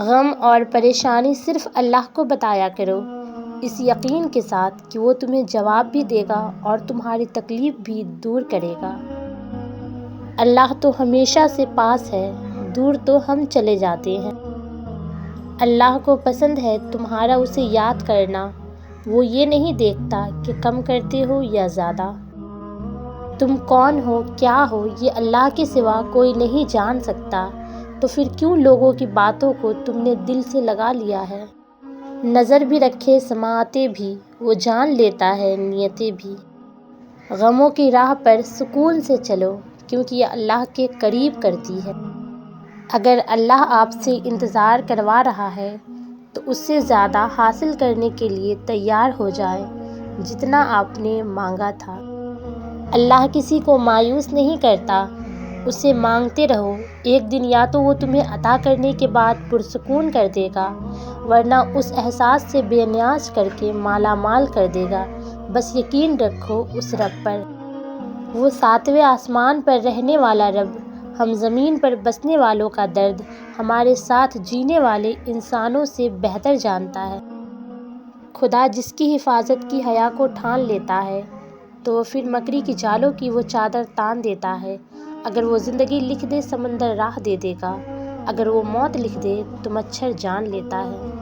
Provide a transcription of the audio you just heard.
غم اور پریشانی صرف اللہ کو بتایا کرو، اس یقین کے ساتھ کہ وہ تمہیں جواب بھی دے گا اور تمہاری تکلیف بھی دور کرے گا۔ اللہ تو ہمیشہ سے پاس ہے، دور تو ہم چلے جاتے ہیں۔ اللہ کو پسند ہے تمہارا اسے یاد کرنا، وہ یہ نہیں دیکھتا کہ کم کرتے ہو یا زیادہ۔ تم کون ہو، کیا ہو، یہ اللہ کے سوا کوئی نہیں جان سکتا، تو پھر کیوں لوگوں کی باتوں کو تم نے دل سے لگا لیا ہے؟ نظر بھی رکھے سماعتیں بھی، وہ جان لیتا ہے نیتیں بھی۔ غموں کی راہ پر سکون سے چلو، کیونکہ یہ اللہ کے قریب کرتی ہے۔ اگر اللہ آپ سے انتظار کروا رہا ہے تو اس سے زیادہ حاصل کرنے کے لیے تیار ہو جائیں جتنا آپ نے مانگا تھا۔ اللہ کسی کو مایوس نہیں کرتا، اسے مانگتے رہو، ایک دن یا تو وہ تمہیں عطا کرنے کے بعد پرسکون کر دے گا، ورنہ اس احساس سے بے نیاز کر کے مالا مال کر دے گا۔ بس یقین رکھو اس رب پر، وہ ساتویں آسمان پر رہنے والا رب ہم زمین پر بسنے والوں کا درد ہمارے ساتھ جینے والے انسانوں سے بہتر جانتا ہے۔ خدا جس کی حفاظت کی حیا کو ٹھان لیتا ہے تو وہ پھر مکری کی جالوں کی وہ چادر تان دیتا ہے۔ اگر وہ زندگی لکھ دے سمندر راہ دے دے گا، اگر وہ موت لکھ دے تو مچھر جان لیتا ہے۔